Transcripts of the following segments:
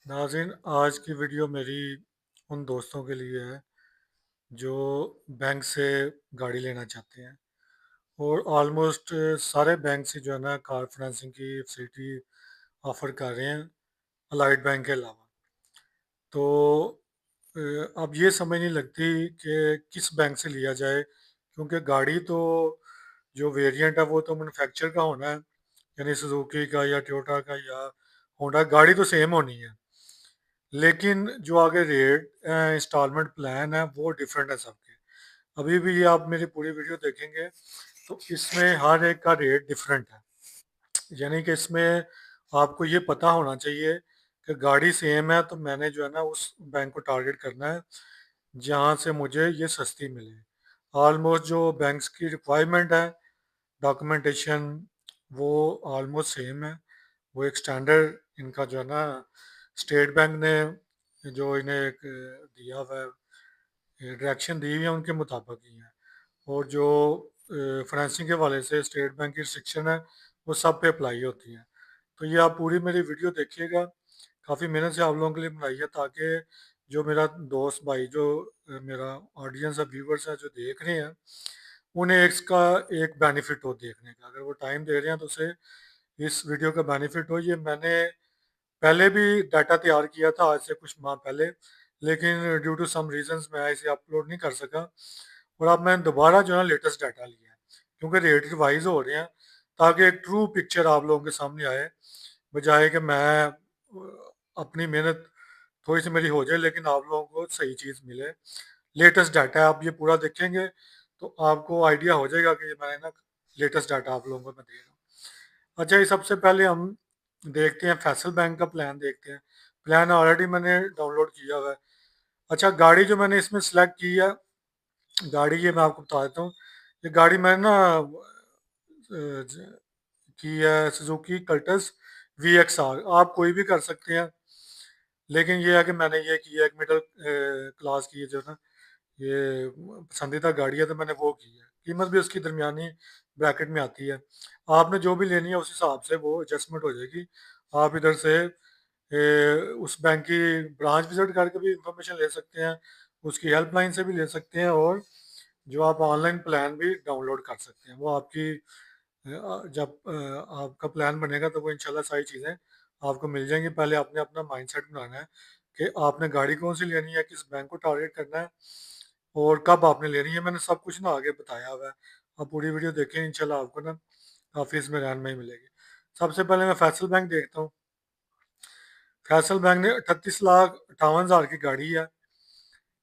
नाज़रीन, आज की वीडियो मेरी उन दोस्तों के लिए है जो बैंक से गाड़ी लेना चाहते हैं और ऑलमोस्ट सारे बैंक से जो है ना कार फाइनेंसिंग की फैसिलिटी ऑफ़र कर रहे हैं अलाइड बैंक के अलावा। तो अब ये समझ नहीं लगती कि किस बैंक से लिया जाए, क्योंकि गाड़ी तो जो वेरिएंट है वो तो मैन्युफैक्चर का होना है, यानी सुजुकी का या टोयोटा का या होंडा, गाड़ी तो सेम होनी है। लेकिन जो आगे रेट इंस्टॉलमेंट प्लान है वो डिफरेंट है सबके। अभी भी ये आप मेरी पूरी वीडियो देखेंगे तो इसमें हर एक का रेट डिफरेंट है। यानी कि इसमें आपको ये पता होना चाहिए कि गाड़ी सेम है तो मैंने जो है ना उस बैंक को टारगेट करना है जहाँ से मुझे ये सस्ती मिले। ऑलमोस्ट जो बैंक्स की रिक्वायरमेंट है, डॉक्यूमेंटेशन, वो ऑलमोस्ट सेम है। वो एक स्टैंडर्ड इनका जो है ना स्टेट बैंक ने जो इन्हें एक दिया हुआ है, डायरेक्शन दी हुई है, उनके मुताबिक ही है। और जो फाइनेंसिंग के हवाले से स्टेट बैंक की रिस्ट्रिक्शन है वो सब पे अप्लाई होती है। तो ये आप पूरी मेरी वीडियो देखिएगा, काफ़ी मेहनत से आप लोगों के लिए बनाई है ताकि जो मेरा दोस्त भाई जो मेरा ऑडियंस है, व्यूवर्स है जो देख रहे हैं, उन्हें इसका एक बेनिफिट हो देखने का। अगर वो टाइम दे रहे हैं तो उसे इस वीडियो का बेनिफिट हो। ये मैंने पहले भी डाटा तैयार किया था आज से कुछ माह पहले, लेकिन ड्यू टू सम रीजंस मैं इसे अपलोड नहीं कर सका। और अब मैंने दोबारा जो है लेटेस्ट डाटा लिया है, क्योंकि रेट रिवाइज हो रहे हैं, ताकि एक ट्रू पिक्चर आप लोगों के सामने आए, बजाय कि मैं अपनी मेहनत थोड़ी सी मेरी हो जाए लेकिन आप लोगों को सही चीज़ मिले। लेटेस्ट डाटा है, आप ये पूरा देखेंगे तो आपको आइडिया हो जाएगा कि ये मैंने ना लेटेस्ट डाटा आप लोगों को मैं दे रहा हूँ। अच्छा, ये सबसे पहले हम देखते हैं फैसल बैंक का प्लान देखते हैं। प्लान ऑलरेडी मैंने डाउनलोड किया हुआ है। अच्छा, गाड़ी जो मैंने इसमें सेलेक्ट की है, गाड़ी ये मैं आपको बता देता हूँ। ये गाड़ी मैंने ना की है सुजुकी कल्टस VXR। आप कोई भी कर सकते हैं, लेकिन ये है कि मैंने ये की है एक मिडिल क्लास की है जो ना ये पसंदीदा गाड़ी है, तो मैंने वो की है। कीमत भी उसकी दरमियानी ब्रैकेट में आती है। आपने जो भी लेनी है उस हिसाब से वो एडजस्टमेंट हो जाएगी। आप इधर से उस बैंक की ब्रांच विजिट करके भी इंफॉर्मेशन ले सकते हैं, उसकी हेल्पलाइन से भी ले सकते हैं, और जो आप ऑनलाइन प्लान भी डाउनलोड कर सकते हैं। वो आपकी जब आपका प्लान बनेगा तो वो इंशाल्लाह सारी चीज़ें आपको मिल जाएंगी। पहले आपने अपना माइंडसेट बनाना है कि आपने गाड़ी कौन सी लेनी है, किस बैंक को टारगेट करना है और कब आपने लेनी है। मैंने सब कुछ ना आगे बताया हुआ है। आप पूरी वीडियो देखें, इंशाल्लाह आपको ना काफ़ी इसमें रहनुमाई मिलेगी। सबसे पहले मैं फैसल बैंक देखता हूँ। फैसल बैंक ने 38,58,000 की गाड़ी है।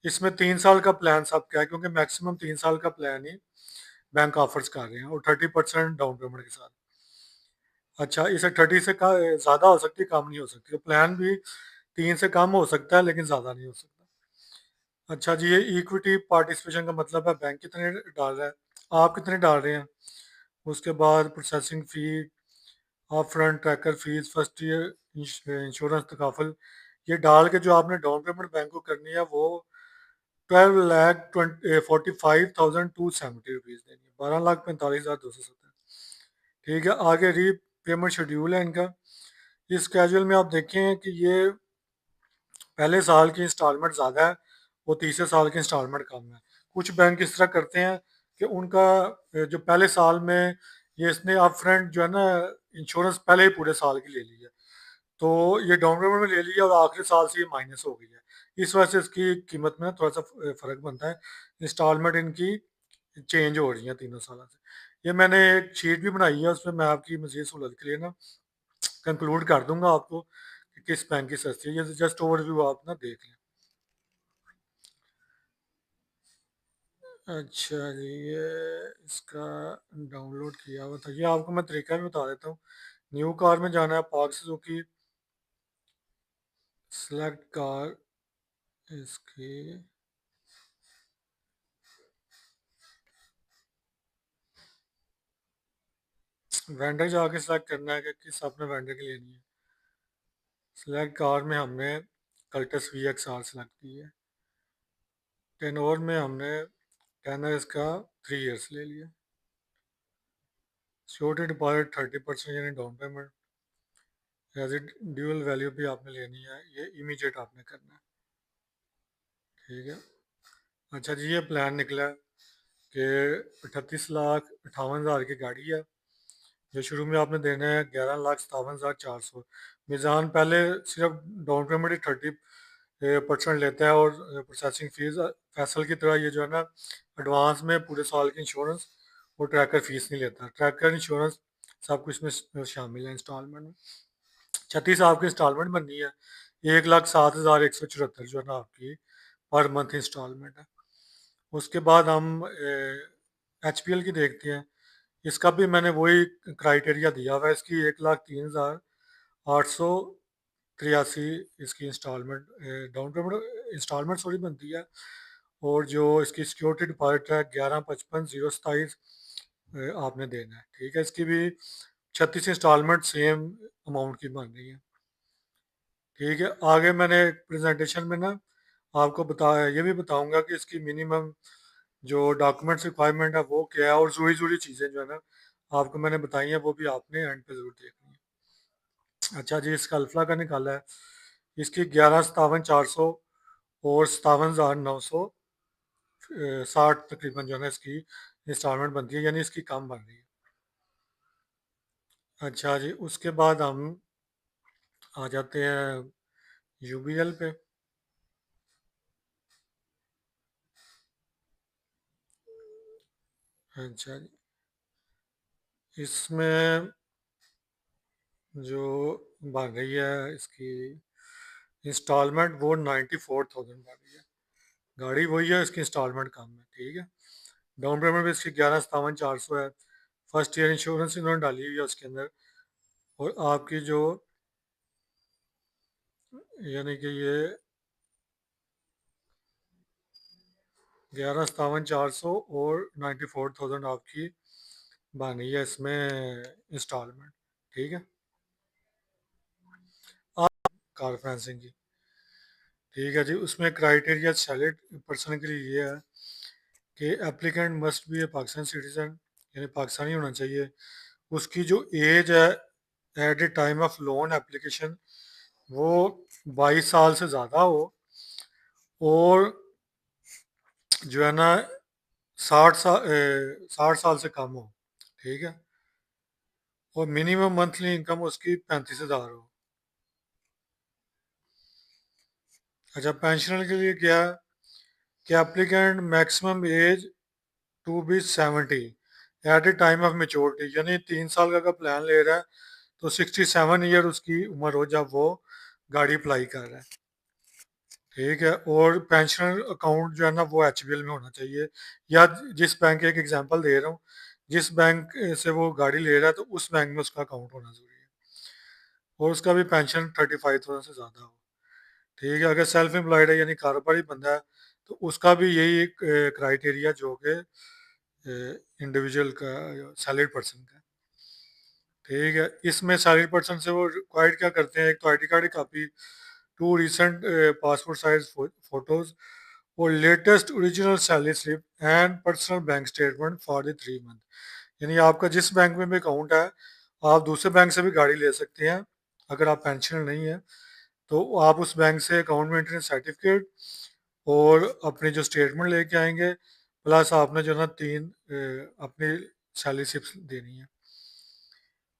इसमें 3 साल का प्लान सबका है, क्योंकि मैक्सिमम 3 साल का प्लान ही बैंक ऑफर्स कर रहे हैं, और 30% डाउन पेमेंट के साथ। अच्छा, इसे 30 से ज़्यादा हो सकती है, कम नहीं हो सकती। तो प्लान भी 3 से कम हो सकता है लेकिन ज़्यादा नहीं हो सकता। अच्छा जी, ये इक्विटी पार्टिसिपेशन का मतलब है बैंक कितने डाल रहा है, आप कितने डाल रहे हैं। उसके बाद प्रोसेसिंग फ़ी, आप front tracker fees, first year insurance तकाफल, ये डाल के जो आपने डाउन पेमेंट बैंक को करनी है वो 12,45,270 देनी है, 12,45,270। ठीक है, आगे री पेमेंट शेड्यूल है इनका। इस कैजुअल में आप देखें कि ये पहले साल की इंस्टॉलमेंट ज़्यादा है, वो तीसरे साल की इंस्टॉलमेंट कम है। कुछ बैंक इस तरह करते हैं कि उनका जो पहले साल में ये इसने अप फ्रंट जो है ना इंश्योरेंस पहले ही पूरे साल की ले ली है, तो ये डाउन पेमेंट में ले लिया और आखिरी साल से ये माइनस हो गई है। इस वजह से इसकी कीमत में थोड़ा सा फ़र्क बनता है। इंस्टॉलमेंट इनकी चेंज हो रही है तीनों सालों से। ये मैंने एक शीट भी बनाई है, उसमें मैं आपकी मज़ीद सहूलत के लिए ना कंक्लूड कर दूंगा आपको कि किस बैंक की सस्ती है। ये जस्ट ओवरव्यू आप ना देख लें। अच्छा जी, ये इसका डाउनलोड किया हुआ था। ये आपको मैं तरीका भी बता देता हूँ। न्यू कार में जाना है, पार्क सुजुकी, सेलेक्ट कार, इसकी वेंडर जाके सेलेक्ट करना है कि किस अपने वेंडर की लेनी है। सेलेक्ट कार में हमने कल्टस VXR सेलेक्ट की है। टेनोर में हमने टेनर इसका 3 इयर्स ले लिया। सिक्योरिटी डिपॉजिट 30% यानी down payment. As a dual value भी आपने लेनी है, ये इमीडिएट आपने करना है। ठीक है। अच्छा जी, ये प्लान निकला कि 38,58,000 की गाड़ी है, जो शुरू में आपने देना है 11,57,400। मीज़ान पहले सिर्फ डाउन पेमेंट ही 30% लेता है, और प्रोसेसिंग फीस फैसल की तरह ये जो है ना एडवांस में पूरे साल की इंश्योरेंस और ट्रैकर फीस नहीं लेता। ट्रैकर इंश्योरेंस सब कुछ में शामिल है इंस्टॉलमेंट में। 36 आपकी इंस्टॉलमेंट बननी है, 1,07,174 जो है ना आपकी पर मंथ इंस्टॉलमेंट है। उसके बाद हम HPL की देखते हैं। इसका भी मैंने वही क्राइटेरिया दिया हुआ है। इसकी 1,03,883 इसकी instalment down payment instalment sorry बनती है, और जो इसकी सिक्योरिटी डिपॉजिट है 11,55,027 आपने देना है। ठीक है, इसकी भी 36 इंस्टॉलमेंट सेम अमाउंट की बन रही है। ठीक है, आगे मैंने प्रेजेंटेशन में ना आपको बताया, ये भी बताऊंगा कि इसकी मिनिमम जो डॉक्यूमेंट्स रिक्वायरमेंट है वो क्या है, और ज़रूरी ज़रूरी चीज़ें जो है ना आपको मैंने बताई हैं, वो भी आपने एंड पे ज़रूर देखनी है। अच्छा जी, इसका अल्फा का निकाला है। इसकी 11,57,400 और 57,960 तकरीबन जो है ना इसकी इंस्टॉलमेंट बनती है, यानी इसकी कम बन रही है। अच्छा जी, उसके बाद हम आ जाते हैं UBL पे। अच्छा जी, इसमें जो बन रही है इसकी इंस्टॉलमेंट वो 94,000 बन रही है। गाड़ी वही है, इसकी इंस्टॉलमेंट कम है। ठीक है, डाउन पेमेंट भी इसकी 11,57,400 है। फर्स्ट ईयर इंश्योरेंस इन्होंने डाली हुई है उसके अंदर, और आपकी जो यानी कि ये 11,57,400 और 94,000 आपकी बन रही है इसमें इंस्टॉलमेंट। ठीक है, आप कार फाइनेंसिंग की। ठीक है जी, उसमें क्राइटेरिया सैलरीड पर्सन के लिए ये है कि applicant must be A Pakistan citizen, यानी पाकिस्तानी होना चाहिए। उसकी जो एज है eight the time of loan application वो 22 साल से ज़्यादा हो, और जो है ना 60 साल से कम हो। ठीक है, और मिनिमम मंथली इनकम उसकी 35,000 हो। अच्छा, पेंशनर के लिए क्या है कि applicant maximum age to be 70 at the time of maturity, यानी 3 साल का प्लान ले रहा है तो 67 ईयर उसकी उम्र हो जब वो गाड़ी अप्लाई कर रहा है। ठीक है, और पेंशनर अकाउंट जो है ना वो HBL में होना चाहिए, या जिस बैंक, एक एग्जांपल दे रहा हूँ, जिस बैंक से वो गाड़ी ले रहा है तो उस बैंक में उसका अकाउंट होना जरूरी है, और उसका भी पेंशन 35,000 से ज़्यादा हो। ठीक है, अगर सेल्फ एम्प्लॉयड है यानी कारोबारी बंदा है तो उसका भी यही एक क्राइटेरिया जो कि इंडिविजुअल का सैलरीड पर्सन का। ठीक है, इसमें सैलरीड पर्सन से वो रिक्वायर्ड क्या करते हैं, एक तो ID कार्ड की copy, two recent passport size photos, और latest original salary slip and personal bank statement for the 3 month. यानी आपका जिस बैंक में भी अकाउंट है, आप दूसरे बैंक से भी गाड़ी ले सकते हैं। अगर आप पेंशनर नहीं है तो आप उस बैंक से अकाउंट मेंटेनेंस सर्टिफिकेट और अपनी जो स्टेटमेंट लेके आएंगे, प्लस आपने जो ना 3 अपनी सैलरी स्लिप्स देनी है।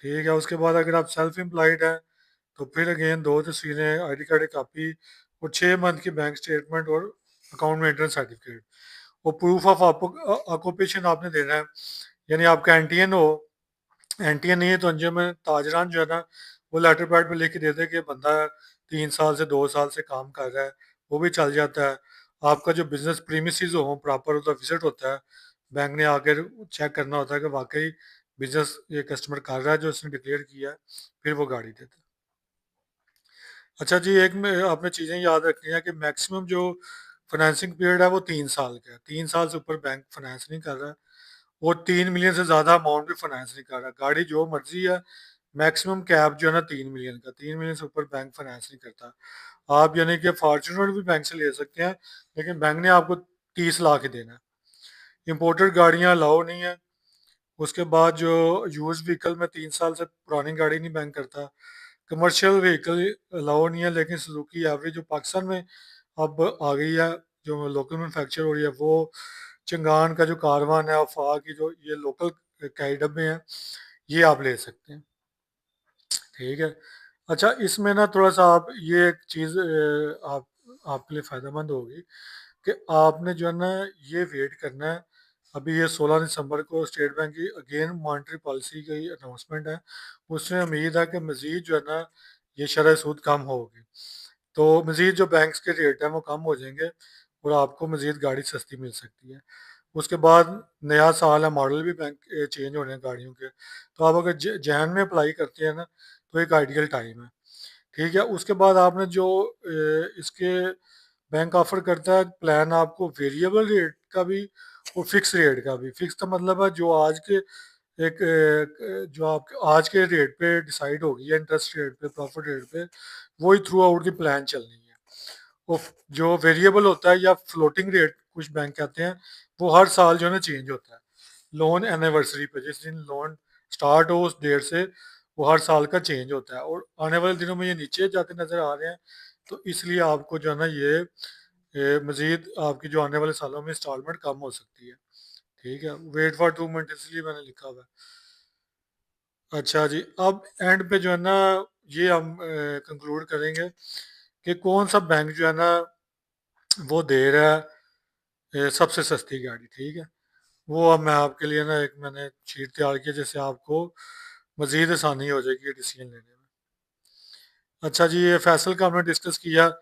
ठीक है, उसके बाद अगर आप सेल्फ एम्प्लॉयड हैं तो फिर अगेन 2 तस्वीरें, ID कार्ड की कापी, और 6 मंथ की बैंक स्टेटमेंट और अकाउंट मेंटेनेंस सर्टिफिकेट, और प्रूफ ऑफ ऑक्यूपेशन आपने देना है। यानी आपका NTN हो, NTN नहीं है तो अंजुम ताजरान जो है ना वो लेटर पैड पे लिख के देते हैं कि बंदा 3 साल से 2 साल से काम कर रहा है, वो भी चल जाता है। आपका जो बिजनेस प्रीमिसेस हो प्रॉपर उसका विजिट होता है, बैंक ने आकर चेक करना होता है कि वाकई बिजनेस ये कस्टमर कर रहा है जो उसने डिक्लेयर किया है, फिर वो गाड़ी देता है। अच्छा जी, एक में आपने चीज़ें याद रखनी है कि मैक्सिमम जो फाइनेंसिंग पीरियड है वो 3 साल का है। 3 साल से ऊपर बैंक फाइनेंस नहीं कर रहा है, और 3 मिलियन से ज़्यादा अमाउंट भी फाइनेंस नहीं कर रहा। गाड़ी जो मर्जी है, मैक्सिमम कैप जो है ना 3 मिलियन का, 3 मिलियन से ऊपर बैंक फाइनेंस नहीं करता। आप यानी कि फॉर्चुनर भी बैंक से ले सकते हैं, लेकिन बैंक ने आपको 30 लाख ही देना है। इम्पोर्टेड गाड़ियाँ अलाउ नहीं है। उसके बाद जो यूज व्हीकल में 3 साल से पुरानी गाड़ी नहीं बैंक करता। कमर्शियल व्हीकल अलाउ नहीं है, लेकिन सुजुकी एवरी जो पाकिस्तान में अब आ गई है, जो लोकल मैन्युफैक्चर हो रही है, वो चंगान का जो कारवान है, अफा की जो ये लोकल कई डब्बे हैं, ये आप ले सकते हैं। ठीक है। अच्छा, इसमें ना थोड़ा सा आप ये एक चीज़ आप आपके लिए फ़ायदेमंद होगी कि आपने जो है ना ये वेट करना है। अभी ये 16 दिसंबर को स्टेट बैंक की अगेन मॉनेटरी पॉलिसी की अनाउंसमेंट है। उसमें उम्मीद है कि मज़ीद जो है ना ये शरह सूद कम होगी। तो मज़ीद जो बैंक्स के रेट हैं वो कम हो जाएंगे और आपको मज़ीद गाड़ी सस्ती मिल सकती है। उसके बाद नया साल है, मॉडल भी बैंक चेंज होने हैं गाड़ियों के। तो आप अगर जैन में अप्लाई करते हैं ना, तो एक आइडियल टाइम है। ठीक है। उसके बाद आपने जो इसके बैंक ऑफर करता है प्लान, आपको वेरिएबल रेट का भी और फिक्स रेट का भी। फिक्स का मतलब है जो आज के एक जो आप आज के रेट पे डिसाइड होगी है, इंटरेस्ट रेट पे, प्रॉफिट रेट पे, वही थ्रू आउट की प्लान चलनी है। वो जो वेरिएबल होता है या फ्लोटिंग रेट कुछ बैंक कहते हैं, वो हर साल जो है ना चेंज होता है। लोन एनिवर्सरी पे, जिस दिन लोन स्टार्ट हो उस डेट से वो हर साल का चेंज होता है, और आने वाले दिनों में ये नीचे जाते नजर आ रहे हैं। तो इसलिए आपको जो है ना ये मजीद आपकी जो आने वाले सालों में इंस्टॉलमेंट कम हो सकती है। ठीक है। वेट फॉर 2 मिनट इसलिए मैंने लिखा हुआ है। अच्छा जी, अब एंड पे जो है ना ये हम कंक्लूड करेंगे कि कौन सा बैंक जो है ना वो दे रहा है सबसे सस्ती गाड़ी। ठीक है। वो अब मैं आपके लिए ना एक मैंने शीट तैयार की, जिससे आपको मजीद आसानी हो जाएगी डिसीजन लेने में। अच्छा जी, ये फैसल का हमने डिस्कस किया।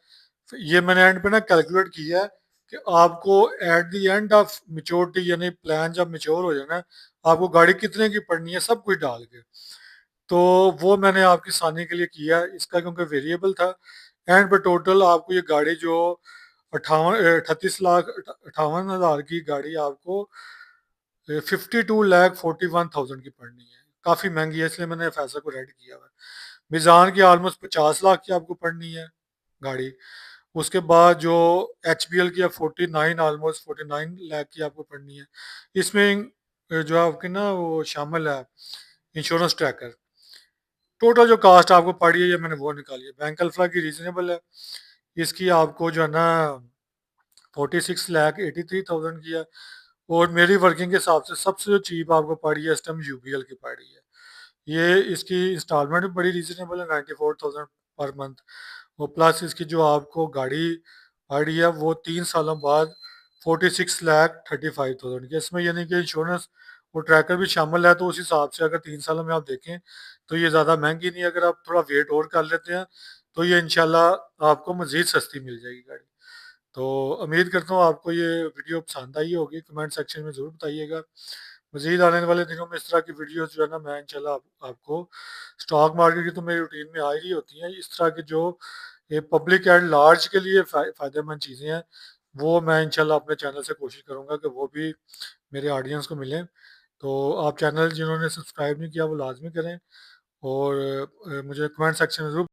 ये मैंने एंड पे ना कैलकुलेट किया है कि आपको at the end of maturity, यानी प्लान जब मेच्योर हो जाए ना, आपको गाड़ी कितने की पड़नी है सब कुछ डाल के। तो वो मैंने आपकी आसानी के लिए किया है इसका, क्योंकि वेरिएबल था। एंड पे टोटल आपको ये गाड़ी जो 38 लाख 58 हज़ार की गाड़ी आपको 52 लाख 41 थाउजेंड की पड़नी है। काफ़ी महंगी है, इसलिए मैंने फैसला को रेड किया हुआ है। मिजान की ऑलमोस्ट 50 लाख की आपको पड़नी है गाड़ी। उसके बाद जो HBL की 49, ऑलमोस्ट 49 लाख की आपको पड़नी है। इसमें जो आपके ना वो शामिल है इंश्योरेंस ट्रैकर। टोटल जो कास्ट आपको पड़ी है ये मैंने वो निकाली है। बैंक अल्फा की रीजनेबल है, इसकी आपको जो है ना 46 लाख 83 थाउजेंड की है। और मेरी वर्किंग के हिसाब से सबसे जो चीप आपको पड़ी है इस टाइम UBL की पड़ी है। ये इसकी इंस्टॉलमेंट भी बड़ी रीजनेबल है, 94,000 पर मंथ। और प्लस इसकी जो आपको गाड़ी पड़ी है वो 3 सालों बाद 46 लाख 35 थाउजेंड की। इसमें यानी कि इंश्योरेंस और ट्रैकर भी शामिल है, तो उस हिसाब से अगर 3 सालों में आप देखें तो ये ज़्यादा महंगी नहीं है। अगर आप थोड़ा वेट और कर लेते हैं तो ये इंशाल्लाह आपको मज़ीद सस्ती मिल जाएगी गाड़ी। तो उम्मीद करता हूँ आपको ये वीडियो पसंद आई होगी। कमेंट सेक्शन में ज़रूर बताइएगा। मज़ीद आने वाले दिनों में इस तरह की वीडियोस जो है ना मैं इंशाल्लाह आपको, स्टॉक मार्केट की तो मेरी रूटीन में आ ही रही होती हैं, इस तरह की जो ये पब्लिक एंड लार्ज के लिए फ़ायदेमंद चीज़ें हैं, वो मैं इंशाल्लाह अपने चैनल से कोशिश करूँगा कि वो भी मेरे ऑडियंस को मिलें। तो आप चैनल जिन्होंने सब्सक्राइब नहीं किया वो लाजमी करें, और मुझे कमेंट सेक्शन में ज़रूर